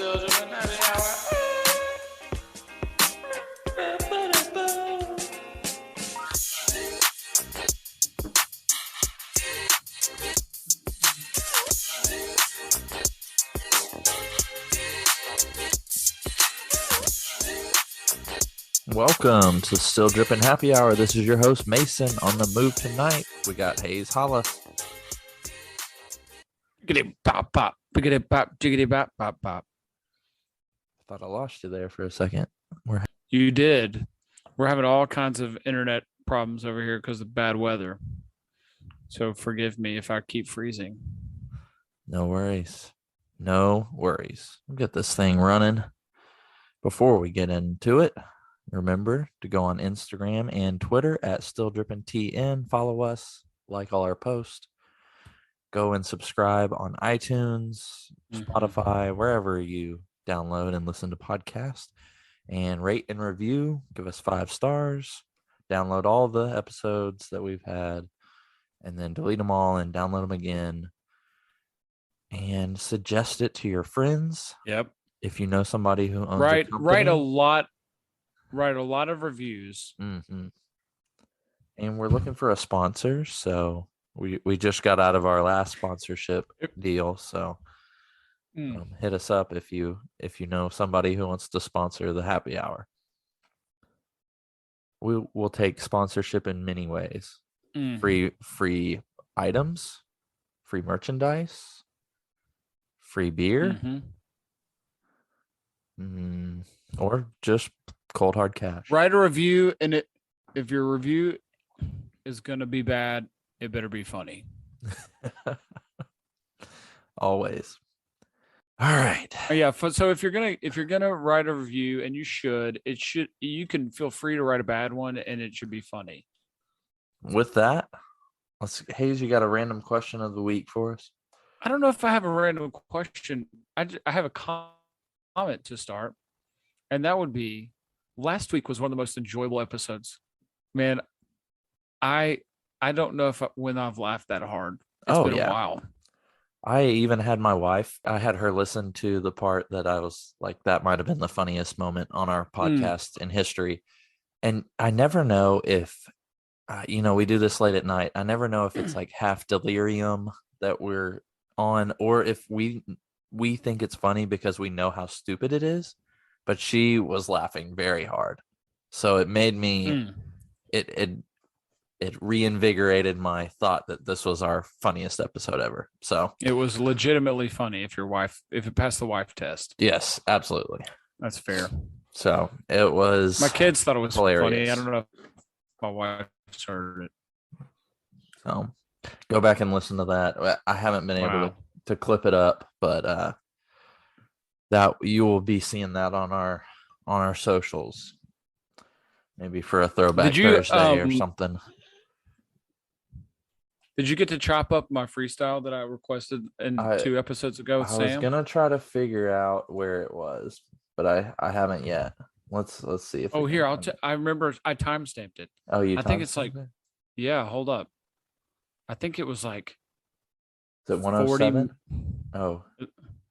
Still Dripping Happy Hour. Welcome to Still Dripping Happy Hour. This is your host, Mason. On the move tonight, we got Hayes Holla. Biggity bop bop, biggity bop, jiggity bop bop bop. Thought I lost you there for a second. You did. We're having all kinds of internet problems over here because of bad weather. So forgive me if I keep freezing. No worries. No worries. We'll get this thing running. Before we get into it, remember to go on Instagram and Twitter at StillDrippingTN. Follow us, like all our posts. Go and subscribe on iTunes, Spotify, wherever you download and listen to podcasts. And rate and review. Give us 5 stars. Download all the episodes that we've had. And then delete them all and download them again. And suggest it to your friends. Yep. If you know somebody who owns write a company. Write a lot of reviews. Mm-hmm. And we're looking for a sponsor, so we just got out of our last sponsorship deal. So hit us up if you know somebody who wants to sponsor the happy hour. We'll take sponsorship in many ways. Free items, free merchandise, free beer. Or just cold hard cash. Write a review, and if your review is going to be bad, it better be funny. Always. All right. Yeah. So if you're gonna write a review, and you can feel free to write a bad one, and it should be funny. With that, Hayes, you got a random question of the week for us? I don't know if I have a random question. I have a comment to start. And that would be, last week was one of the most enjoyable episodes. Man, I don't know when I've laughed that hard. It's been a while. I even had my wife, I had her listen to the part that I was like, that might have been the funniest moment on our podcast in history. And I never know if, we do this late at night. I never know if it's like half delirium that we're on, or if we think it's funny because we know how stupid it is. But she was laughing very hard. So it made me, it reinvigorated my thought that this was our funniest episode ever. So it was legitimately funny if it passed the wife test. Yes, absolutely. That's fair. So it was. My kids thought it was hilarious. Funny. I don't know if my wife heard it. So go back and listen to that. I haven't been able to clip it up, but that you will be seeing that on our socials, maybe for a throwback Thursday or something. Did you get to chop up my freestyle that I requested 2 episodes ago with Sam? I was gonna try to figure out where it was, but I haven't yet. Let's see if. Here I remember I timestamped it. Oh, you? I think it's like, yeah. Hold up. I think it was like. Is it 107? Oh.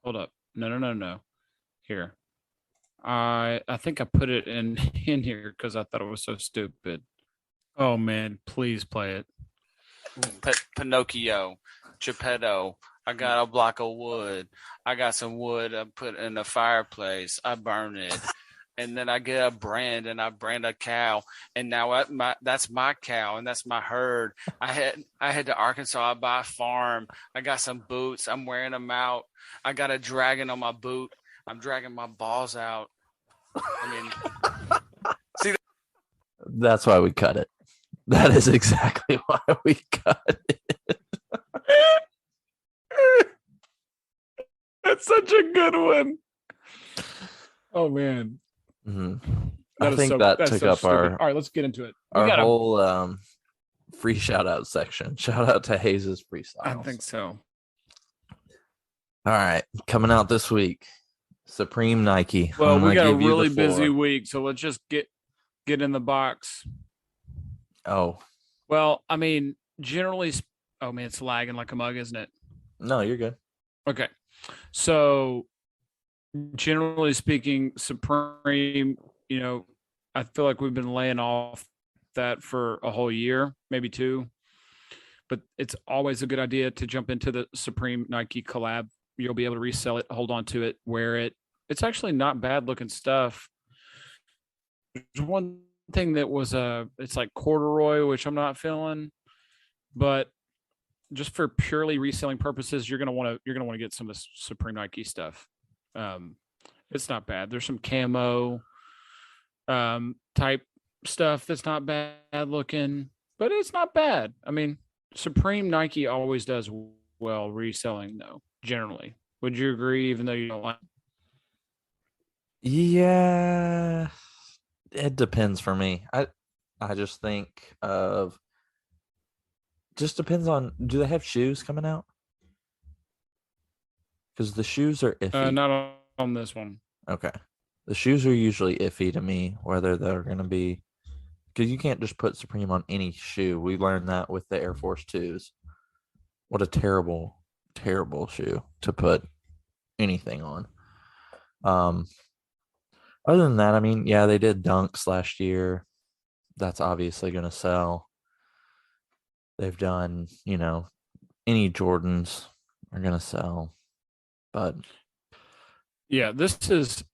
Hold up. No. Here, I think I put it in here because I thought it was so stupid. Oh man, please play it. Pinocchio, Geppetto. I got a block of wood. I got some wood I put in the fireplace. I burn it, and then I get a brand and I brand a cow. And now that's my cow and that's my herd. I head to Arkansas. I buy a farm. I got some boots. I'm wearing them out. I got a dragon on my boot. I'm dragging my balls out. See, that's why we cut it. That is exactly why we cut it. That's such a good one. Oh man. I think that took up our. All right, let's get into it. Our whole free shout out section. Shout out to Hayes' freestyle. I think so. All right, coming out this week. Supreme Nike. Well, we got a really busy week, so let's just get in the box. Oh. Well, I mean, generally, oh man, it's lagging like a mug, isn't it? No, you're good. Okay. So generally speaking, Supreme, I feel like we've been laying off that for a whole year, maybe two. But it's always a good idea to jump into the Supreme Nike collab. You'll be able to resell it, hold on to it, wear it. It's actually not bad looking stuff. There's one thing that was it's like corduroy, which I'm not feeling, but just for purely reselling purposes, you're gonna want to get some of the Supreme Nike stuff. Um, it's not bad. There's some camo type stuff that's not bad looking, but it's not bad. I mean, Supreme Nike always does well reselling though, generally. Would you agree, even though you don't like? Yeah, it depends for me. I just think of just depends on, do they have shoes coming out? Because the shoes are iffy. Not on this one. Okay. The shoes are usually iffy to me, whether they're going to be, because you can't just put Supreme on any shoe. We learned that with the Air Force 2s. What a terrible, terrible shoe to put anything on. Other than that, I mean, yeah, they did dunks last year. That's obviously going to sell. They've done, any Jordans are going to sell. But Yeah, this is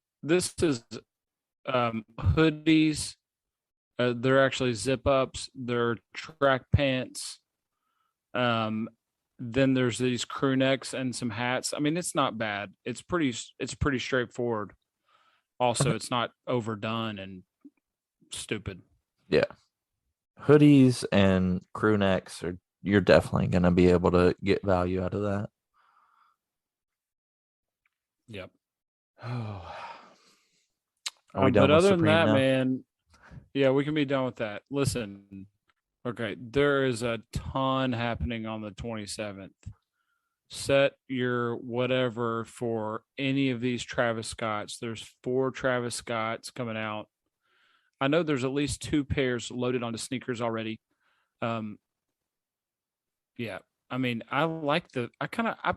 hoodies. They're actually zip ups. They're track pants. Then there's these crew necks and some hats. I mean, it's not bad. It's pretty straightforward. Also, it's not overdone and stupid. yeah, hoodies and crew necks you're definitely going to be able to get value out of that. Yep. Oh, are we done But with other than Supreme that, now? man, yeah, we can be done with that. Listen, okay, there is a ton happening on the 27th. Set your whatever for any of these Travis Scotts. There's 4 Travis Scotts coming out. I know there's at least 2 pairs loaded onto sneakers already. Um, yeah, I mean, I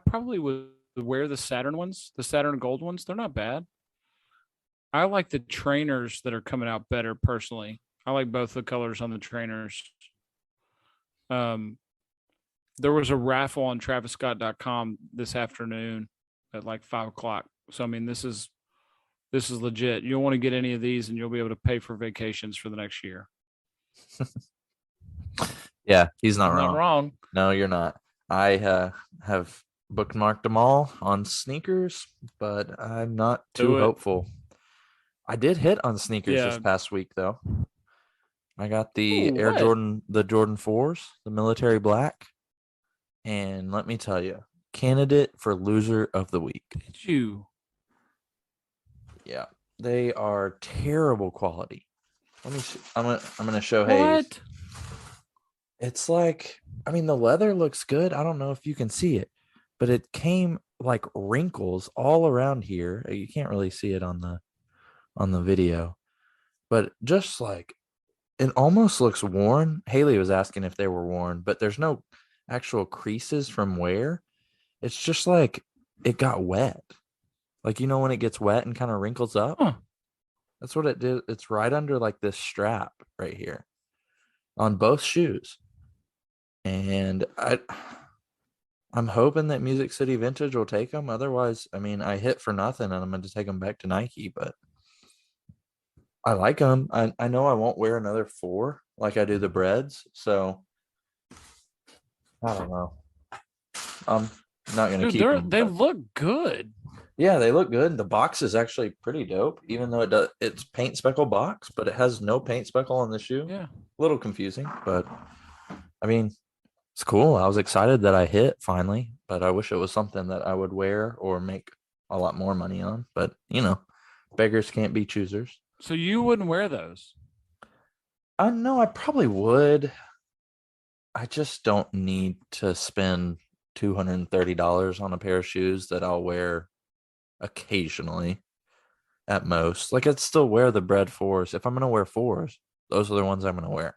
probably would wear the Saturn ones, the Saturn gold ones. They're not bad. I like the trainers that are coming out better personally. I like both the colors on the trainers. Um, there was a raffle on TravisScott.com this afternoon at like 5 o'clock. So I mean, this is legit. You'll want to get any of these, and you'll be able to pay for vacations for the next year. Yeah, he's not I'm wrong. not wrong. No, you're not. I have bookmarked them all on sneakers, but I'm not too Do it. hopeful. I did hit on sneakers this Yeah. past week, though. I got the Ooh, Air what? Jordan, the Jordan 4s, the military black. And let me tell you, candidate for loser of the week. Did you? Yeah, they are terrible quality. Let me see. I'm gonna show Hayes. What? It's like, I mean, the leather looks good. I don't know if you can see it, but it came like wrinkles all around here. You can't really see it on the video, but just like it almost looks worn. Haley was asking if they were worn, but there's no actual creases from wear. It's just like it got wet. Like, when it gets wet and kind of wrinkles up. Huh. That's what it did. It's right under like this strap right here on both shoes. And I'm hoping that Music City Vintage will take them. Otherwise, I mean, I hit for nothing and I'm going to take them back to Nike, but I like them. I know I won't wear another 4 like I do the breads. So I don't know. I'm not going to keep them. They look good. Yeah, they look good. The box is actually pretty dope, even though it's paint speckle box, but it has no paint speckle on the shoe. Yeah. A little confusing, but I mean, it's cool. I was excited that I hit finally, but I wish it was something that I would wear or make a lot more money on. But beggars can't be choosers. So you wouldn't wear those? I know I probably would. I just don't need to spend $230 on a pair of shoes that I'll wear occasionally at most. Like, I'd still wear the bread 4s. If I'm going to wear 4s, those are the ones I'm going to wear.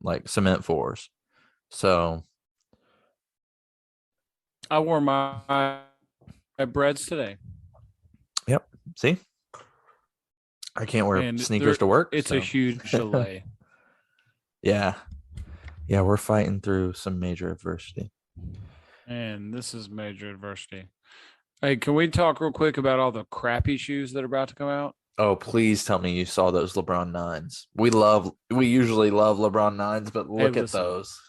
Like cement 4s. So I wore my breads today. See, I can't wear And sneakers to work. It's so. a huge delay. Yeah. Yeah, we're fighting through some major adversity. And this is major adversity. Hey, can we talk real quick about all the crappy shoes that are about to come out? Oh, please tell me you saw those LeBron Nines. We usually love LeBron Nines, but look at listen. those.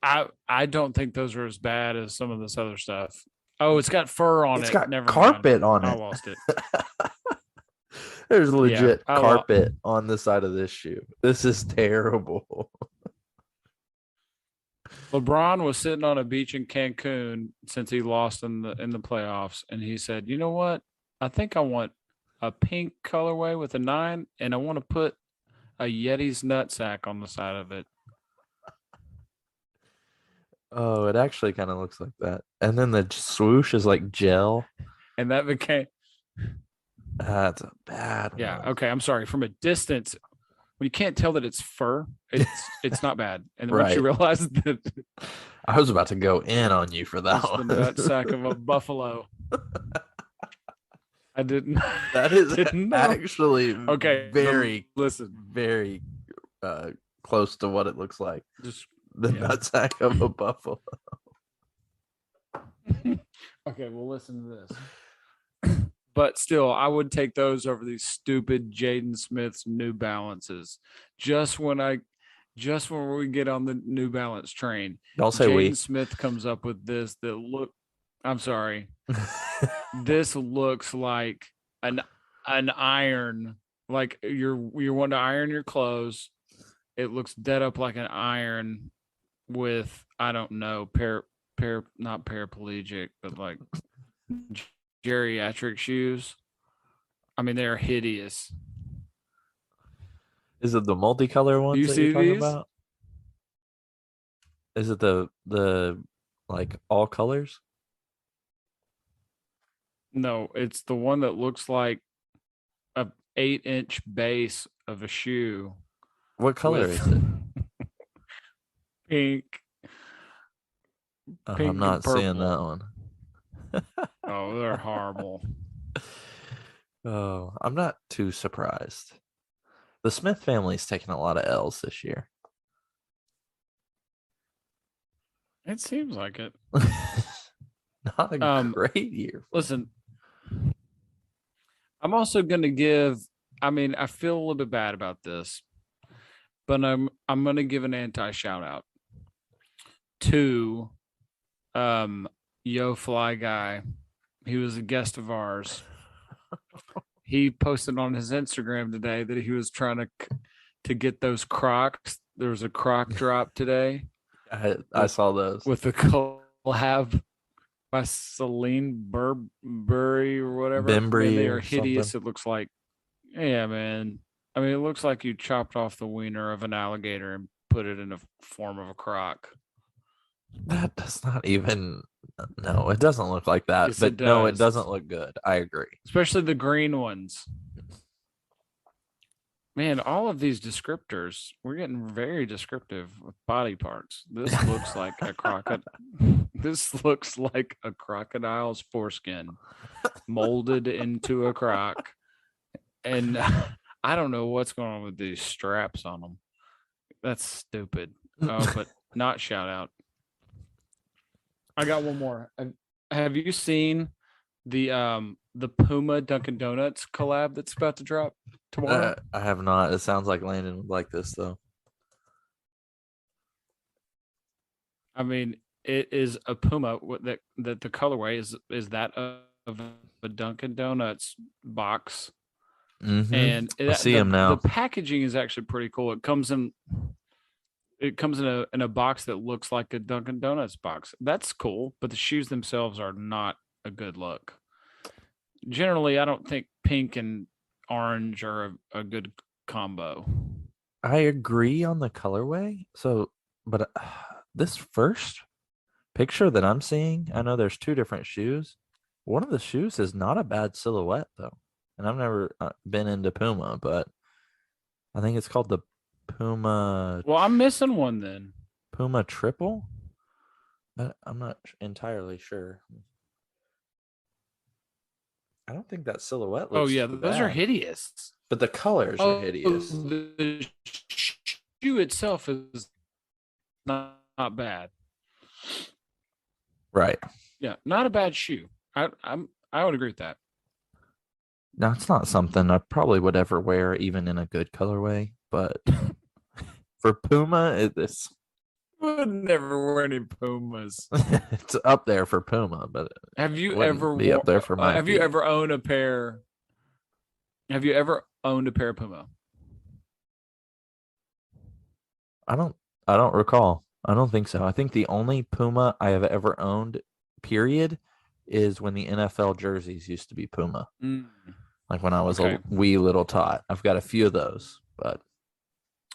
I don't think those are as bad as some of this other stuff. Oh, it's got fur on it. It's got Never carpet mind. on I it. lost it. There's legit I carpet on the side of this shoe. This is terrible. LeBron was sitting on a beach in Cancun since he lost in the playoffs, and he said, "You know what? I think I want a pink colorway with a 9, and I want to put a Yeti's nutsack on the side of it." Oh, it actually kind of looks like that. And then the swoosh is like gel. And that became That's a bad one. Yeah. Okay. I'm sorry. From a distance, when you can't tell that it's fur, it's not bad. And then once you realize that I was about to go in on you for that it's one. the nutsack of a buffalo. I didn't. That is didn't know. actually very close to what it looks like. Just the nutsack of a buffalo. Okay, well, listen to this. But still, I would take those over these stupid Jaden Smith's New Balances. Just when we get on the New Balance train, Don't say Jaden Smith comes up with this that I'm sorry. This looks like an iron, like you're wanting to iron your clothes. It looks dead up like an iron with, I don't know, not paraplegic, but like geriatric shoes. I mean, they're hideous. Is it the multicolor ones you that see you're talking these? about? Is it the like all colors? No, it's the one that looks like a 8-inch base of a shoe. What color is it? Pink. Pink I'm not seeing that one. Oh, they're horrible. Oh, I'm not too surprised. The Smith family's taking a lot of L's this year. It seems like it. Not a great year. Listen, I'm also going to give, I mean, I feel a little bit bad about this, but I'm going to give an anti-shout out to Yo Fly Guy. He was a guest of ours. He posted on his Instagram today that he was trying to get those Crocs. There was a Croc drop today. I saw those with the collab by Celine Burberry or whatever. Bembry. They are hideous. Something. It looks like, yeah, man. I mean, it looks like you chopped off the wiener of an alligator and put it in a form of a croc. That does not even. No, it doesn't look like that. Yes, but no, it doesn't look good. I agree. Especially the green ones. Man, all of these descriptors, we're getting very descriptive with body parts. This looks like a crocodile. This looks like a crocodile's foreskin molded into a croc. And I don't know what's going on with these straps on them. That's stupid. Oh, but not shout out. I got one more. Have you seen the Puma Dunkin' Donuts collab that's about to drop tomorrow? I have not. It sounds like Landon would like this though. I mean, it is a Puma that the colorway is that of a Dunkin' Donuts box. Mm-hmm. And I see him now. The packaging is actually pretty cool. It comes in a box that looks like a Dunkin' Donuts box. That's cool, but the shoes themselves are not a good look. Generally, I don't think pink and orange are a good combo. I agree on the colorway. So, but this first picture that I'm seeing, I know there's two different shoes. One of the shoes is not a bad silhouette though. And I've never been into Puma, but I think it's called the Puma. Well, I'm missing one then. Puma Triple? I'm not entirely sure. I don't think that silhouette Oh looks yeah, too those are bad. hideous. But the colors are hideous. The shoe itself is not bad. Right. Yeah, not a bad shoe. I would agree with that. Now, it's not something I probably would ever wear, even in a good colorway. But for Puma, it's I would never wear any Pumas. it's up there for Puma, but Have you it wouldn't ever be up there for my have you feet. ever owned a pair? Have you ever owned a pair of Puma? I don't recall. I don't think so. I think the only Puma I have ever owned, period, is when the NFL jerseys used to be Puma. Mm, Like when I was okay. a wee little tot. I've got a few of those, but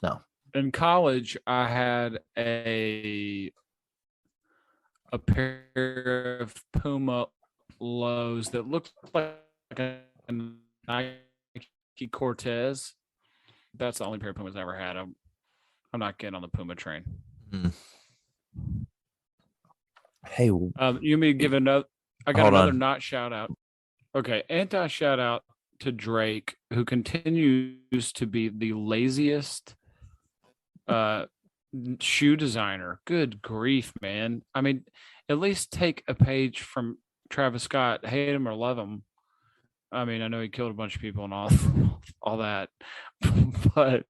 no. In college, I had a pair of Puma lows that looked like a Nike Cortez. That's the only pair of Pumas I ever had. I'm not getting on the Puma train. Mm. Hey, You want me to give another? I got hold another on. not shout out. Okay, anti shout out to Drake, who continues to be the laziest shoe designer. Good grief, man. I mean, at least take a page from Travis Scott, hate him or love him. I mean, I know he killed a bunch of people and all that, but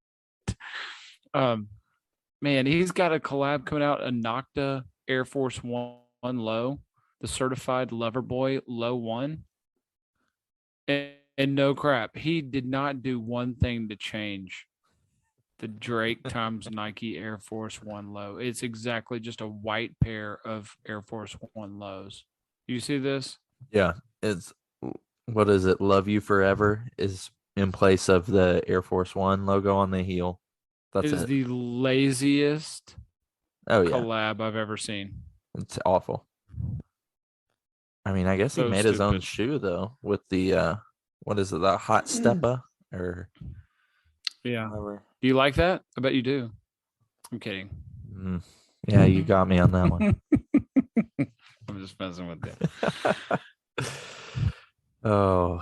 man, he's got a collab coming out, a Nocta Air Force One low, the certified lover boy low one. And no crap, he did not do one thing to change the Drake times Nike Air Force One low. It's exactly just a white pair of Air Force One lows. You see this? Yeah, it's what is it? Love You Forever is in place of the Air Force One logo on the heel. That's Is it. the laziest Oh yeah, collab I've ever seen. it's awful. I mean, I guess he So made his own stupid. shoe though with the what is it? The hot steppa or Yeah. whatever. Do you like that? I bet you do. I'm kidding. Mm. Yeah, you got me on that one. I'm just messing with you. Oh,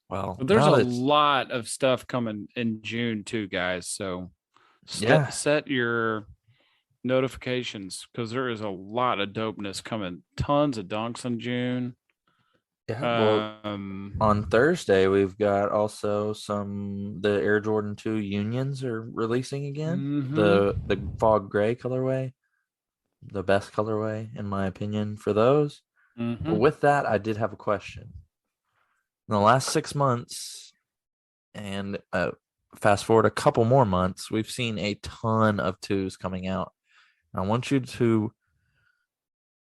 well, But there's now a that lot of stuff coming in June too, guys. So Yeah. set your notifications because there is a lot of dopeness coming. Tons of dunks in June. well, on Thursday we've got also the Air Jordan 2 Unions are releasing again. mhm. The fog gray colorway, the best colorway in my opinion for those. Mhm. But with that, I did have a question. In the last 6 months, and fast forward a couple more months, we've seen a ton of twos coming out. I want you to,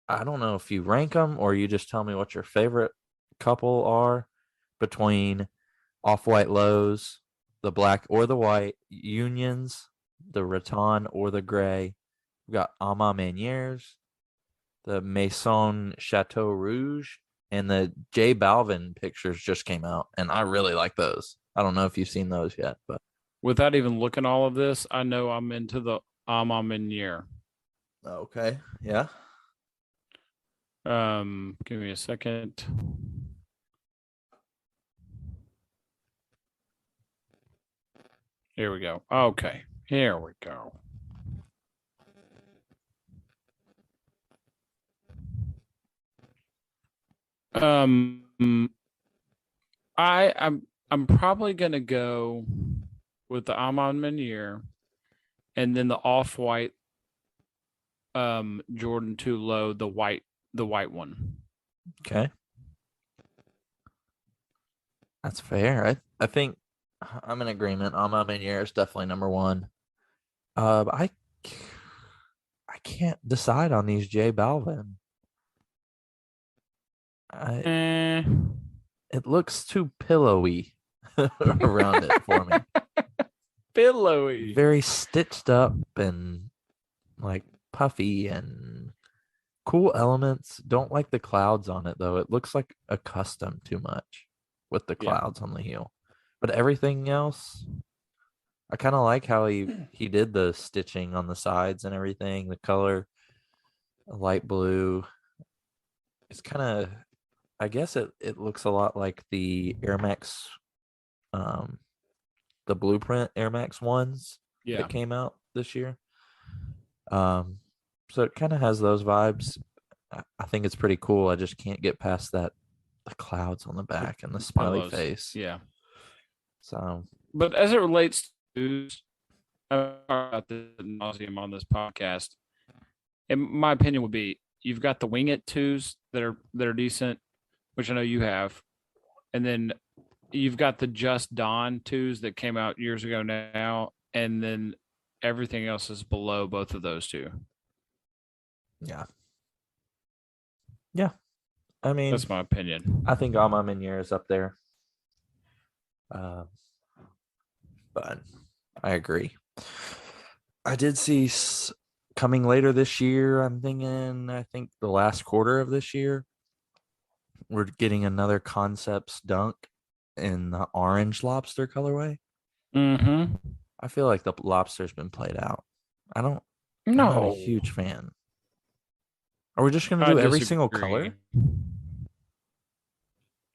I don't know if you rank them or you just tell me what your favorite couple are between off-white lows, the black or the white, unions, the rattan or the gray. We've got Ama Maniers, the Maison Chateau Rouge, and the J Balvin pictures just came out, and I really like those. I don't know if you've seen those yet, but Without even looking all of this, I know I'm into the Amaminier. okay, yeah. Give me a second. Here we go. Okay, here we go. I'm probably gonna go with the Amon Menier and then the off-white Jordan 2 low, the white one. Okay. That's fair. I think I'm in agreement. Ama Manier is definitely number one. I can't decide on these J Balvin. It looks too pillowy around it for me. Pillowy. Very stitched up and like puffy and cool elements. Don't like the clouds on it though. It looks like a custom too much with the clouds on the heel. But everything else, I kind of like how he did the stitching on the sides and everything. The color, light blue. It's kind of, I guess it looks a lot like the Air Max, um, the Blueprint Air Max ones Yeah. that came out this year. So it kind of has those vibes. I think it's pretty cool. I just can't get past the clouds on the back and the smiley Pillows. face. Yeah. So But as it relates to, I've talked about this ad nauseum on this podcast. In my opinion, would be you've got the Wing It twos that are decent, which I know you have, and then you've got the Just Dawn twos that came out years ago now, and then everything else is below both of those two. yeah. I mean, That's my opinion. I think all my Meniere is up there. But I agree. I did see coming later this year. I think the last quarter of this year, we're getting another Concepts Dunk in the orange lobster colorway. Mm-hmm. I feel like the lobster's been played out. I'm not a huge fan. Are we just going to do every single color?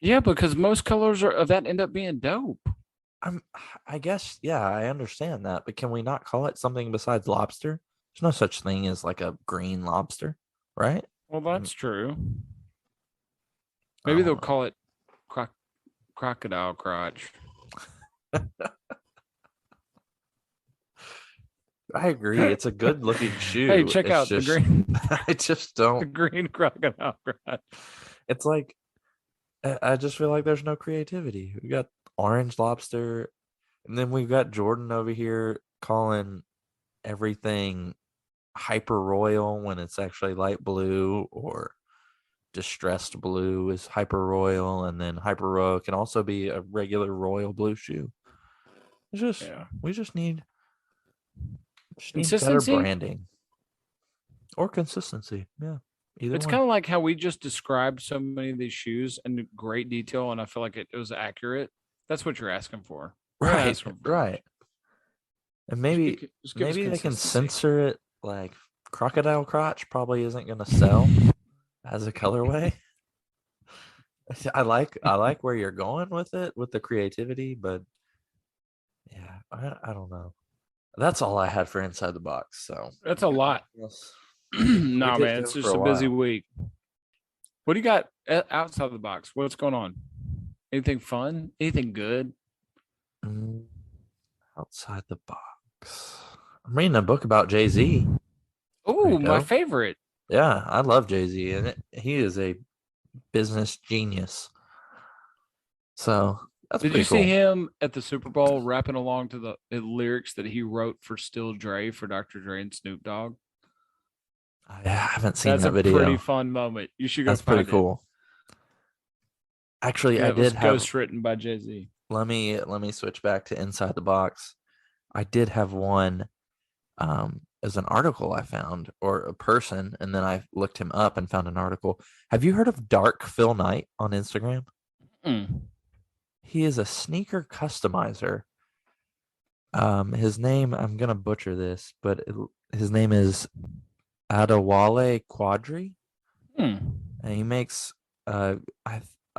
Yeah, because most colors of that end up being dope. I guess, yeah, I understand that, but can we not call it something besides lobster? There's no such thing as like a green lobster, right? Well, that's true. Maybe they'll call it crocodile crotch. I agree. It's a good looking shoe. Hey, check out the green. I just don't. The green crocodile crotch. It's like, I just feel like there's no creativity. We got orange lobster, and then we've got Jordan over here calling everything hyper royal when it's actually light blue, or distressed blue is hyper royal, and then hyper royal can also be a regular royal blue shoe. We just need better branding or consistency. Yeah. It's kind of like how we just described so many of these shoes in great detail, and I feel like it was accurate. That's what you're asking for. Right. And maybe they can censor it, like crocodile crotch probably isn't going to sell as a colorway. I like where you're going with it, with the creativity, but yeah, I don't know. That's all I had for Inside the Box. So that's a lot. Nah, man, it's just a busy week. What do you got outside the box? What's going on? Anything fun? Anything good? Outside the box, I'm reading a book about Jay-Z. Oh, my favorite. Yeah, I love Jay-Z, and he is a business genius. So that's Did pretty you cool. see him at the Super Bowl rapping along to the lyrics that he wrote for Still Dre for Dr. Dre and Snoop Dogg? I haven't seen That's that video. That's a pretty fun moment. You should go. That's pretty cool. Actually, I did have ghostwritten by Jay-Z. Let me switch back to Inside the Box. I did have one. As an article I found, or a person, and then I looked him up and found an article. Have you heard of Dark Phil Knight on Instagram? He is a sneaker customizer. His name, I'm gonna butcher this, but his name is Adewale Quadri, and he makes. I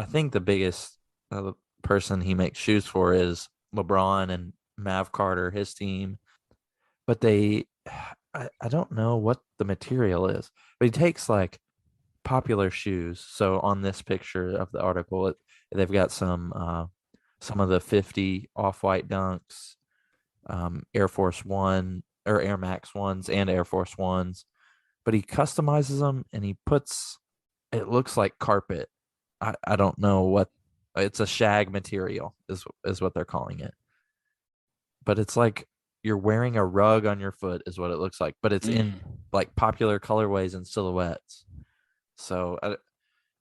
think the biggest person he makes shoes for is LeBron and Mav Carter, his team. But I don't know what the material is, but he takes like popular shoes. So on this picture of the article, they've got some of the 50 off-white Dunks, Air Force One or Air Max ones and Air Force Ones, but he customizes them and he puts, it looks like carpet. I don't know what, it's a shag material is what they're calling it, but it's like you're wearing a rug on your foot is what it looks like, but it's in like popular colorways and silhouettes. So I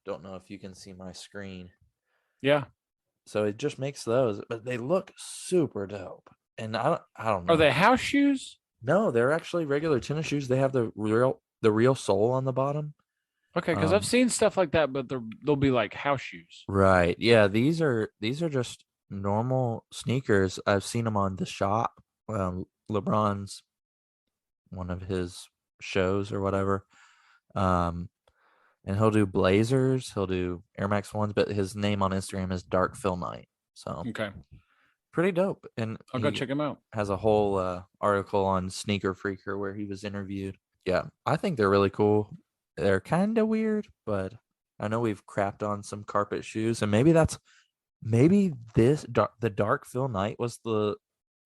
don't know if you can see my screen. Yeah. So it just makes those, but they look super dope. And I don't know. Are they house shoes? No, they're actually regular tennis shoes. They have the real sole on the bottom. Okay, because I've seen stuff like that, but they'll be like house shoes. Right. Yeah, these are just normal sneakers. I've seen them on The Shop. LeBron's one of his shows or whatever. And and he'll do Blazers, he'll do Air Max Ones, but his name on Instagram is Dark Phil Knight. So Okay. pretty dope. And I'll go he check him out. has a whole article on Sneaker Freaker where he was interviewed. Yeah, I think they're really cool. They're kind of weird, but I know we've crapped on some carpet shoes, and maybe the Dark Phil Knight was the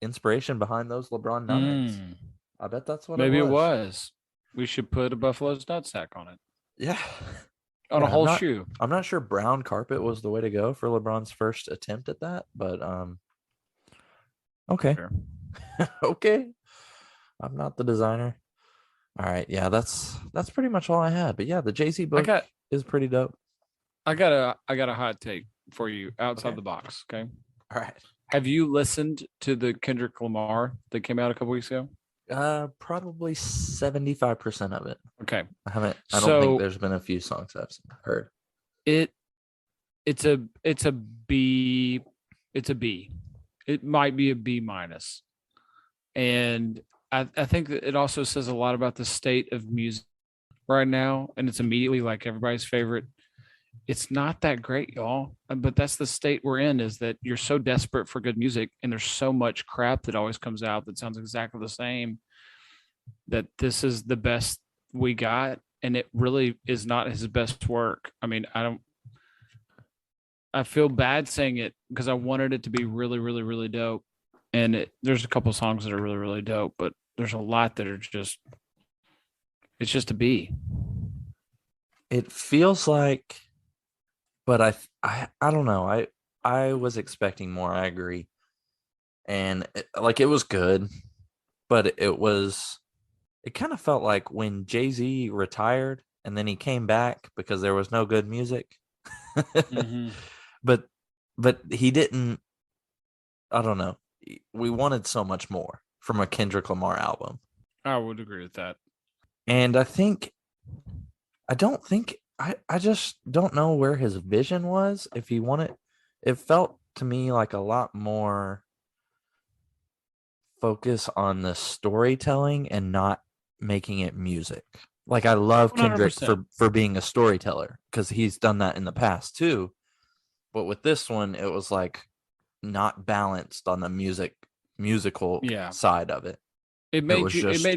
inspiration behind those LeBron Nines. I bet that's what Maybe it was. it was. We should put a Buffalo's nutsack on it. Yeah. On Yeah, a whole shoe. I'm not sure brown carpet was the way to go for LeBron's first attempt at that, but okay. Sure. Okay. I'm not the designer. All right. Yeah, that's pretty much all I had. But yeah, the Jay-Z book is pretty dope. I got a hot take for you outside Okay. the box. Okay. All right. Have you listened to the Kendrick Lamar that came out a couple weeks ago? Probably 75% of it. Okay. I don't So- think there's been a few songs I've heard. It's a B. It's a B. It might be a B minus. And I think that it also says a lot about the state of music right now. And it's immediately like everybody's favorite. It's not that great, y'all. But that's the state we're in, is that you're so desperate for good music and there's so much crap that always comes out that sounds exactly the same, that this is the best we got. And it really is not his best work. I mean, I feel bad saying it because I wanted it to be really, really, really dope. And there's a couple songs that are really, really dope, but there's a lot that are just, it's just a B. It feels like, but I don't know. I was expecting more. I agree. And it was good, but it kind of felt like when Jay-Z retired and then he came back because there was no good music. Mm-hmm. But he didn't. I don't know. We wanted so much more from a Kendrick Lamar album. I would agree with that. And I just don't know where his vision was. If he wanted, it felt to me like a lot more focus on the storytelling and not making it music. Like, I love Kendrick 100%. for being a storyteller because he's done that in the past too. But with this one, it was like not balanced on the musical side of it. It made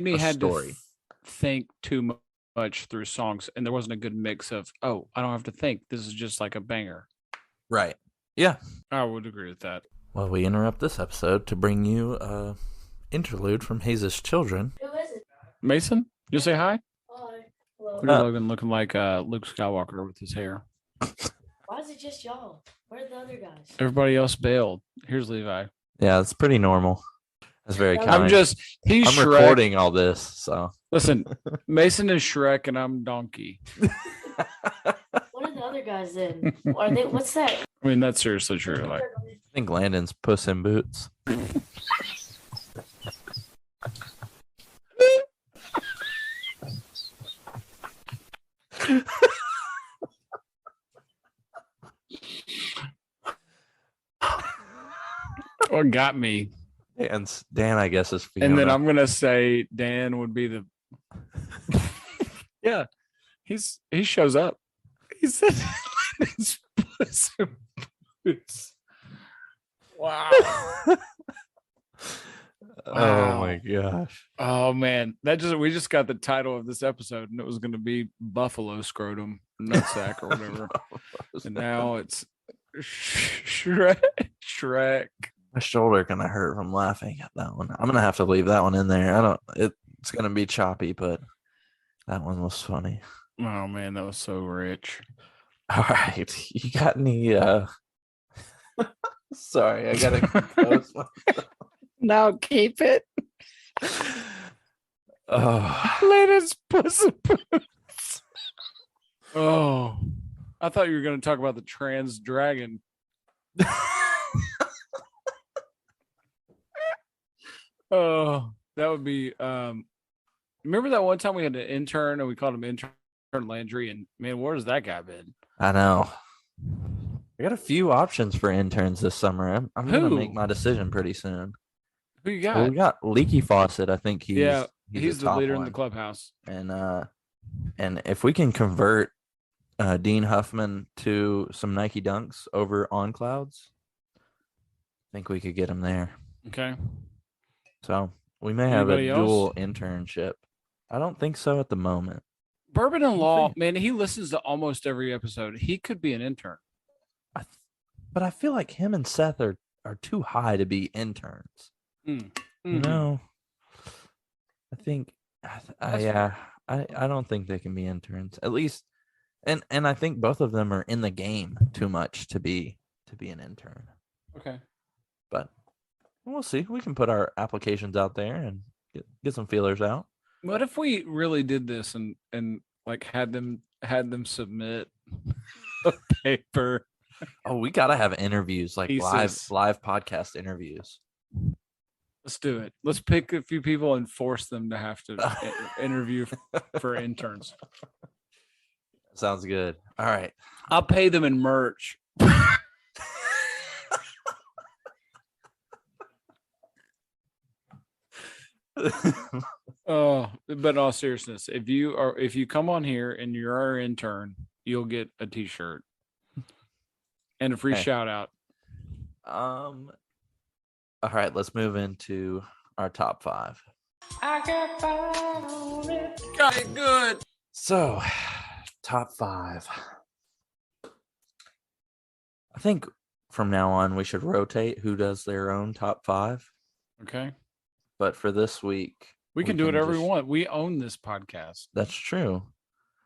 me had story. to think too much through songs, and there wasn't a good mix of, oh, I don't have to think. This is just like a banger. Right. Yeah. I would agree with that. Well, we interrupt this episode to bring you interlude from Haze's children. Who is it? Mason, you say hi? Hi. Hello. Look at Logan looking like Luke Skywalker with his hair. Why is it just y'all? Where are the other guys? Everybody else bailed. Here's Levi. Yeah, it's pretty normal. That's very kind. I'm I'm Shrek. recording all this, so Listen, Mason is Shrek and I'm Donkey. What are the other guys then? Are they? What's that? I mean, that's seriously true. Like, I think Landon's Puss in Boots. what got me? And Dan, I guess, is Fiona. And then I'm gonna say Dan would be the. Yeah, he shows up. He said, his Puss in Boots. Wow. Oh my gosh. Oh man, we just got the title of this episode, and it was gonna be Buffalo Scrotum Nutsack or whatever, and now it's Shrek. My shoulder gonna hurt from laughing at that one. I'm gonna have to leave that one in there. It's gonna be choppy, but that one was funny. Oh man, that was so rich. All right. You got any sorry, I gotta compose myself. Now keep it. Oh, Latest Puss in Boots. Oh, I thought you were gonna talk about the trans dragon. Oh, that would be remember that one time we had an intern and we called him intern Landry, and man, where's that guy been? I know. I got a few options for interns this summer. I'm gonna Who? make my decision pretty soon. Who you got? Well, we got Leaky Faucet. I think he's he's a the top leader in one. the clubhouse. And if we can convert Dean Huffman to some Nike Dunks over on Clouds. I think we could get him there. Okay. So we may have Anybody a else? dual internship. I don't think so at the moment. Bourbon and We'll Law, see. man, he listens to almost every episode. He could be an intern. But I feel like him and Seth are too high to be interns. Mm. You Mhm. know, I think, That's I don't think they can be interns at least, and I think both of them are in the game too much to be an intern. Okay. But we'll see. We can put our applications out there and get some feelers out. What if we really did this and like had them submit a paper? Oh, we gotta have interviews, like Thesis. live podcast interviews. Let's do it. Let's pick a few people and force them to have to interview for interns. Sounds good. All right. I'll pay them in merch. Oh, but in all seriousness, if you come on here and you're our intern, you'll get a t-shirt and a free Okay. shout out. All right, let's move into our top 5. Got it good. So, top 5. I think from now on we should rotate who does their own top 5. Okay. But for this week, We can do whatever we just- want. We own this podcast. That's true.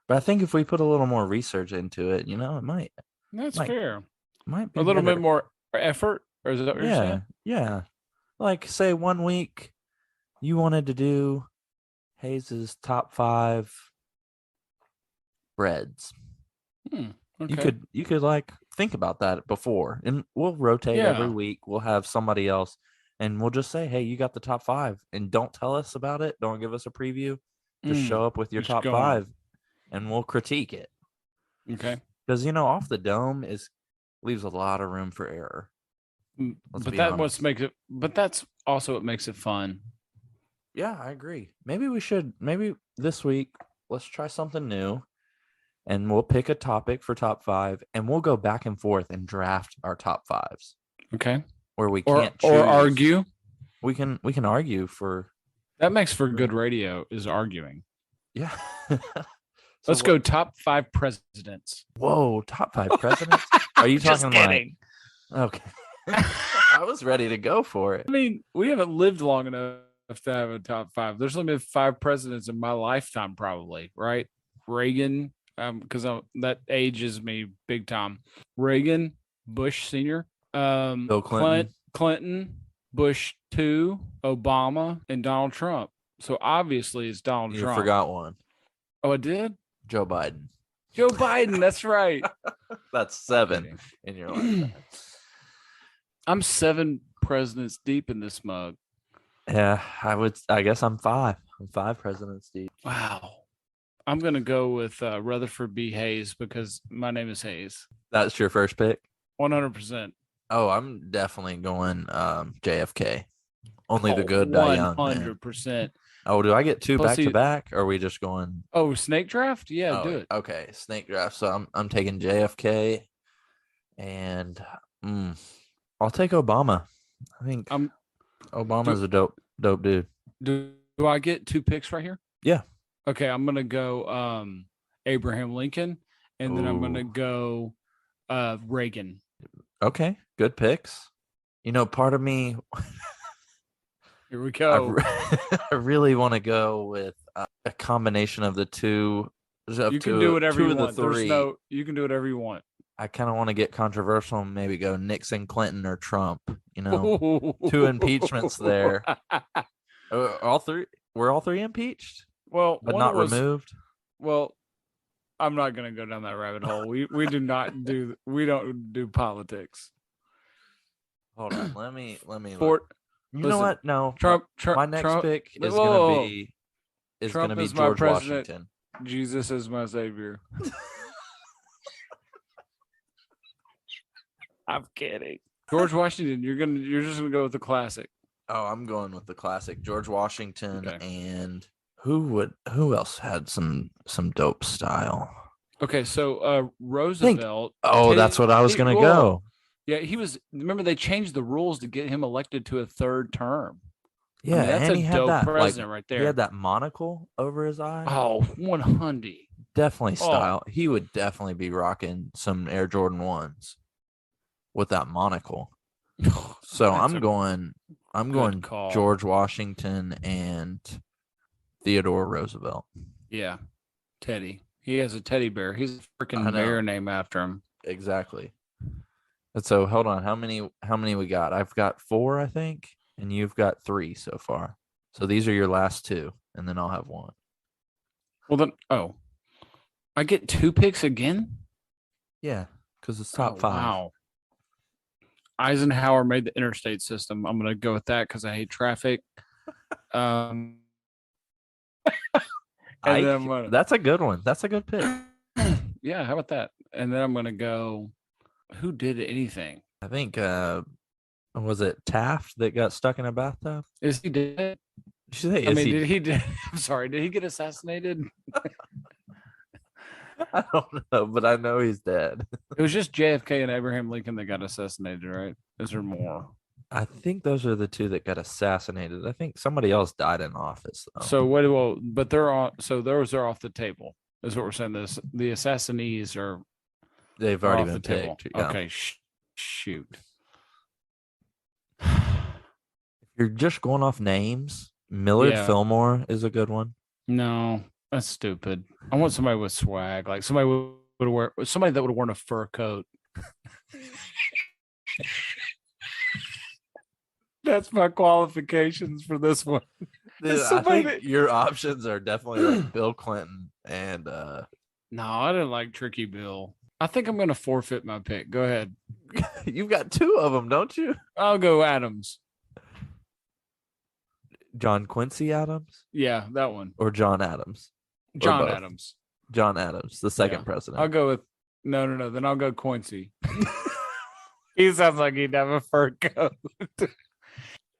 But I think if we put a little more research into it, it might That's Like, fair. be A little better. bit more effort, or is that what you're saying? Yeah. Like, say 1 week you wanted to do Hayes's top 5 breads. Okay. You could like think about that before, and we'll rotate every Yeah. week. We'll have somebody else, and we'll just say, "Hey, you got the top 5," and don't tell us about it. Don't give us a preview. Just Mm, show up with your just top go on. 5, and we'll critique it. Okay. Because off the dome leaves a lot of room for error. Let's But be that honest. what's makes it. But that's also what makes it fun. Yeah, I agree. Maybe this week let's try something new, and we'll pick a topic for top 5, and we'll go back and forth and draft our top 5s Okay. where we Or can't choose. or argue. We can argue for That makes for good radio. Is arguing. yeah. Let's go top 5 presidents. Whoa, top 5 presidents? Are you Just talking like kidding. okay? I was ready to go for it. I mean, we haven't lived long enough to have a top 5. There's only been 5 presidents in my lifetime, probably, right? Reagan, because that ages me big time. Reagan, Bush Senior, Bill Clinton. Clinton, Bush 2, Obama, and Donald Trump. So obviously it's Donald You Trump. forgot one. Oh, I did? Joe Biden. Joe Biden. That's right. That's 7 in your lifetime. I'm 7 presidents deep in this mug. Yeah, I guess I'm 5. I'm 5 presidents deep. Wow. I'm going to go with Rutherford B. Hayes because my name is Hayes. That's your first pick? 100%. Oh, I'm definitely going JFK. Only the good die young. 100%. Oh, do I get 2 Plus back to back? Or are we just going? Oh, snake draft? Yeah, Oh, do it. Okay, snake draft. So I'm taking JFK, and I'll take Obama. I think Obama's a dope dude. Do I get 2 picks right here? Yeah. Okay, I'm going to go Abraham Lincoln, and then I'm going to Ooh. go Reagan. Okay, good picks. Part of me, Here we go. I really want to go with a combination of the two. You can do whatever two you of the want. There's 3. you can do whatever you want. I kind of want to get controversial and maybe go Nixon, Clinton, or Trump. 2 impeachments there. All 3. We're all 3 impeached, Well, but one not was- removed. Well, I'm not going to go down that rabbit hole. We don't do politics. Hold on, let me. Fort, You know listen, what? No, Trump, my next Trump, pick is whoa, gonna whoa. be Trump is my George president. Washington. Jesus is my savior. I'm kidding. George Washington, you're just gonna go with the classic. Oh, I'm going with the classic George Washington, Okay. and who else had some dope style? Okay, so Roosevelt. Oh, that's what I was Teddy gonna Roosevelt. go. Yeah, he was. Remember, they changed the rules to get him elected to a third term. Yeah, I mean, that's and a he had dope that president right he there. had that monocle over his eye. Oh, 100. Definitely Oh. style. He would definitely be rocking some Air Jordan 1s with that monocle. So That's I'm a going call. George Washington and Theodore Roosevelt. Yeah, Teddy. He has a teddy bear. He's a I freaking know. bear name after him. Exactly. And so hold on, how many we got? I've got 4, I think, and you've got 3 so far. So these are your last 2, and then I'll have 1. Well, then, I get 2 picks again? Yeah, because it's top 5. Wow. Eisenhower made the interstate system. I'm going to go with that because I hate traffic. And then I'm gonna, That's a good one. That's a good pick. yeah, how about that? And then I'm going to go, who did anything? I think was it Taft that got stuck in a bathtub? Is he dead? Did he I'm sorry, did he get assassinated? I don't know, but I know he's dead. It was just JFK and Abraham Lincoln that got assassinated, right? Is there more? I think those are the 2 that got assassinated. I think somebody else died in office though. So but they're on. So those are off the table. Is what we're saying. The assassinees are. They've already off been the table. picked. Yeah. Okay, shoot. If you're just going off names, Millard Yeah. Fillmore is a good one. No, that's stupid. I want somebody with swag, like somebody that would have worn a fur coat. That's my qualifications for this one. Dude, I think your options are definitely like Bill Clinton and No, I didn't like Tricky Bill. I think I'm going to forfeit my pick. Go ahead. you've got 2 of them, don't you? I'll go Adams. John Quincy Adams Yeah, that one. or John Adams? John both? Adams. John Adams, the second Yeah. president. I'll go with no. Then I'll go Quincy. He sounds like he'd have a fur coat.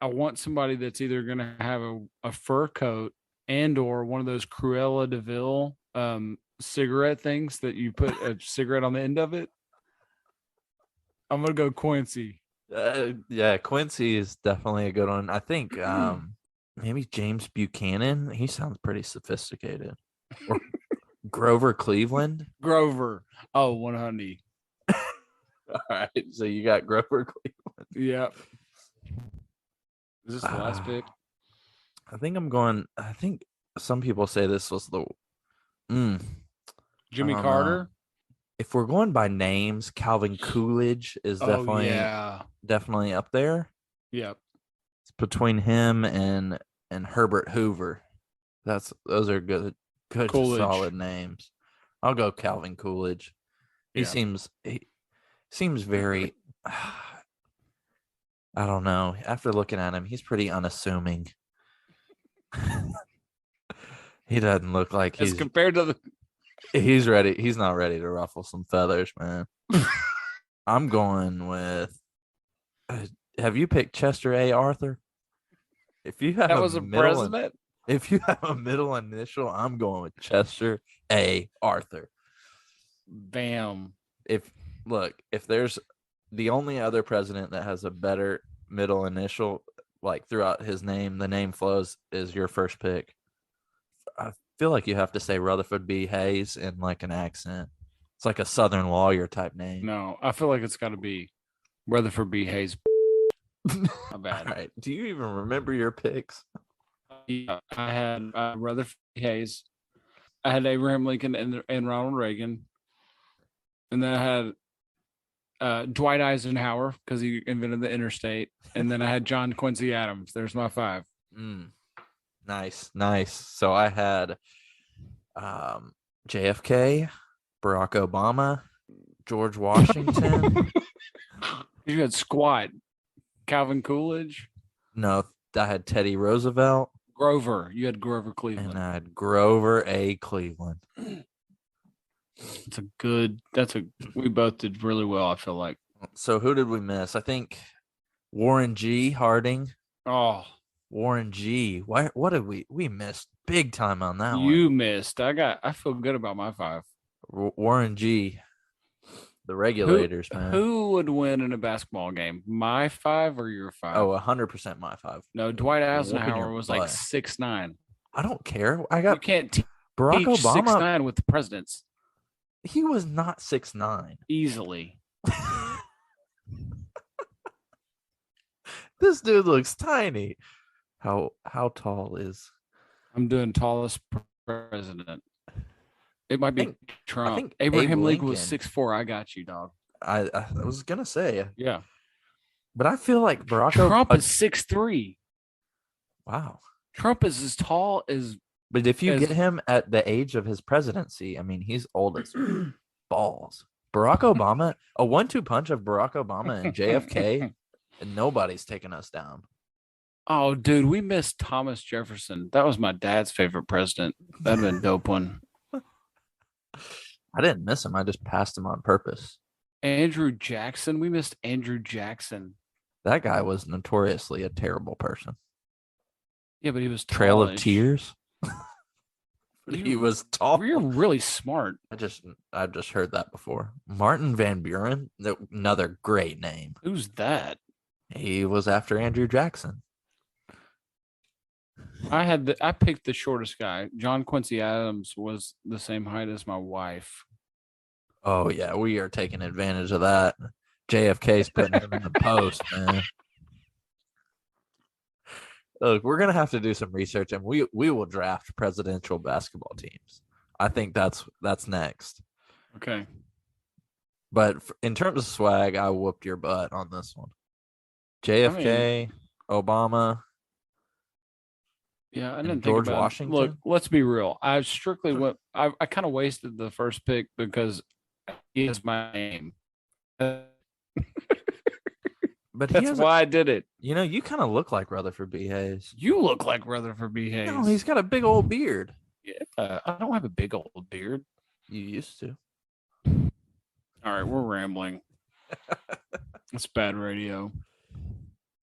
I want somebody that's either going to have a fur coat and or one of those Cruella de Vil cigarette things that you put a cigarette on the end of it. I'm going to go Quincy. Yeah, Quincy is definitely a good one. I think maybe James Buchanan. He sounds pretty sophisticated. Or Grover Cleveland. Grover. Oh, 100. All right, so you got Grover Cleveland. Yeah. Is this the last pick? I think some people say this was the Jimmy Carter. If we're going by names, Calvin Coolidge is definitely up there. Yep. It's between him and Herbert Hoover. Those are good solid names. I'll go Calvin Coolidge. He seems very I don't know. After looking at him, he's pretty unassuming. He doesn't look like As compared to he's ready. He's not ready to ruffle some feathers, man. I'm going with. Have you picked Chester A. Arthur? If you have that was a president. If you have a middle initial, I'm going with Chester A. Arthur. Bam. If there's the only other president that has a better middle initial, like throughout his name, the name flows, is your first pick. I feel like you have to say Rutherford B. Hayes in like an accent. It's like a Southern lawyer type name. No, I feel like it's got to be Rutherford B. Hayes. My bad. All right. Do you even remember your picks? Yeah, I had Rutherford B. Hayes. I had Abraham Lincoln and Ronald Reagan. And then I had Dwight Eisenhower because he invented the interstate. And then I had John Quincy Adams. There's my 5. Nice. So I had JFK, Barack Obama, George Washington. You had Squat, Calvin Coolidge. No, I had Teddy Roosevelt. Grover. You had Grover Cleveland. And I had Grover A. Cleveland. We both did really well, I feel like. So who did we miss? I think Warren G. Harding. Oh, Warren G. What did we missed big time on that one. You missed. I feel good about my 5. Warren G. The regulators, man. Who would win in a basketball game? My 5 or your 5? Oh, 100% my 5. No, Dwight Whooping your Eisenhower was like butt. 6'9". I don't care. I You got can't Barack teach Obama. 6'9" with the presidents He was not 6'9". easily. This dude looks tiny. How tall is? I'm doing tallest president. It might be Trump. think Abraham Abe Lincoln was Lincoln- 6'4". I got you, dog. I was gonna say, Yeah. but I feel like Barack Trump Obama. is 6'3". Wow. Trump is as tall as But if you As- get him at the age of his presidency, I mean, he's old as balls. Barack Obama, a 1-2 punch of Barack Obama and JFK, and nobody's taking us down. Oh, dude, we missed Thomas Jefferson. That was my dad's favorite president. That'd been a dope one. I didn't miss him. I just passed him on purpose. Andrew Jackson. We missed Andrew Jackson. That guy was notoriously a terrible person. Yeah, but he was Trail of tallish. Tears. He was tall. You're really smart. I've just heard that before. Martin Van Buren, another great name. Who's that? He was after Andrew Jackson. I picked the shortest guy. John Quincy Adams was the same height as my wife. Oh yeah, we are taking advantage of that. JFK's putting him in the post, man. Look, we're gonna have to do some research, and we will draft presidential basketball teams. I think that's next. Okay. But in terms of swag, I whooped your butt on this one. JFK, Obama. Yeah, I And didn't George think about Washington? Look, let's be real. I strictly went. I kind of wasted the first pick because he is my name. But he That's has why I did it. you kind of look like Rutherford B. Hayes. You look like Rutherford B. Hayes. No, he's got a big old beard. Yeah, I don't have a big old beard. You used to. All right, we're rambling. It's bad radio.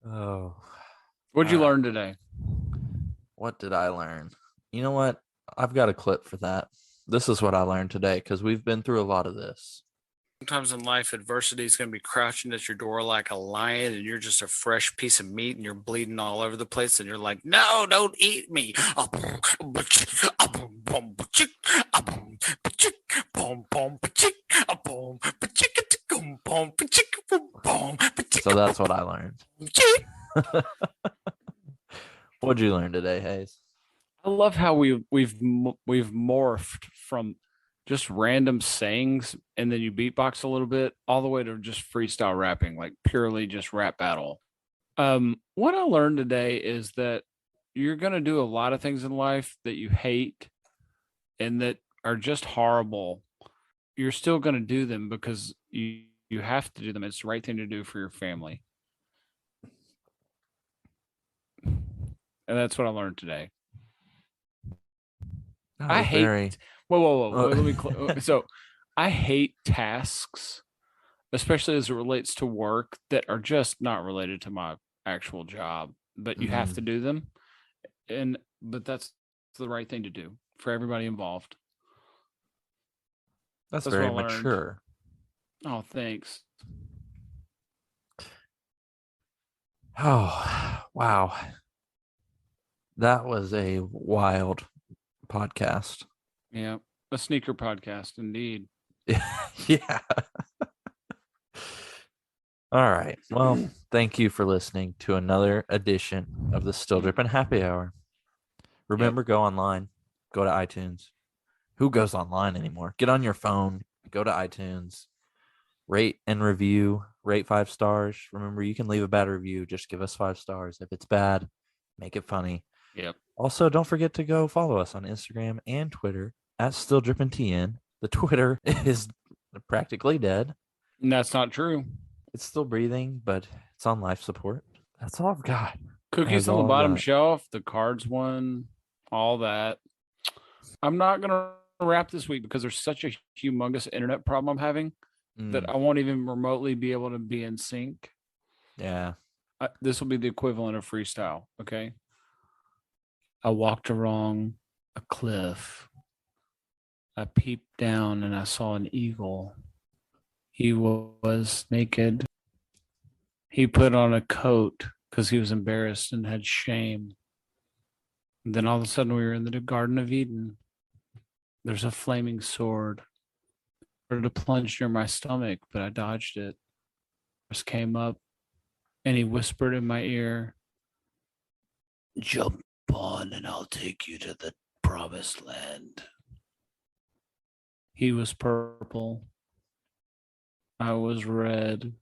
Oh, What'd you All right. learn today? what did I learn? You know what? I've got a clip for that. This is what I learned today because we've been through a lot of this. Sometimes in life, adversity is going to be crouching at your door like a lion, and you're just a fresh piece of meat, and you're bleeding all over the place, and you're like, "No, don't eat me!" So that's what I learned. What'd you learn today, Hayes? I love how we've morphed from just random sayings and then you beatbox a little bit all the way to just freestyle rapping, like purely just rap battle. What I learned today is that you're going to do a lot of things in life that you hate and that are just horrible. You're still going to do them because you have to do them. It's the right thing to do for your family. And that's what I learned today. That I was hate. very- Whoa. Oh. Let me. So, I hate tasks, especially as it relates to work that are just not related to my actual job, but you have Mhm. to do them, but that's the right thing to do for everybody involved. That's That's very what I learned. mature. Oh, thanks. Oh, wow. That was a wild podcast. Yeah, a sneaker podcast, indeed. Yeah. All right. Well, thank you for listening to another edition of the Still Drippin' Happy Hour. Remember, go online, go to iTunes. Who goes online anymore? Get on your phone, go to iTunes, rate and review, rate 5 stars. Remember, you can leave a bad review. Just give us 5 stars. If it's bad, make it funny. Yep. Also, don't forget to go follow us on Instagram and Twitter at StillDrippinTN. The Twitter is practically dead. And that's not true. It's still breathing, but it's on life support. That's all I've got. Cookies That's on the all bottom that. shelf, the cards one, all that. I'm not gonna wrap this week because there's such a humongous internet problem I'm having that I won't even remotely be able to be in sync. Yeah. This will be the equivalent of freestyle. Okay. I walked along a cliff. I peeped down and I saw an eagle. He was naked. He put on a coat because he was embarrassed and had shame. And then all of a sudden we were in the Garden of Eden. There's a flaming sword. I started to plunge near my stomach, but I dodged it. Just came up and he whispered in my ear, "Jump on and I'll take you to the promised land." He was purple. I was red.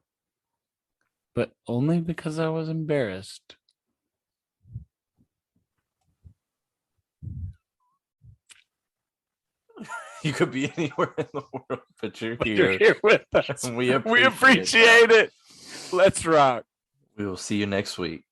But only because I was embarrassed. You could be anywhere in the world, but you're You're here. here with us. We We appreciate it. Let's rock. We will see you next week.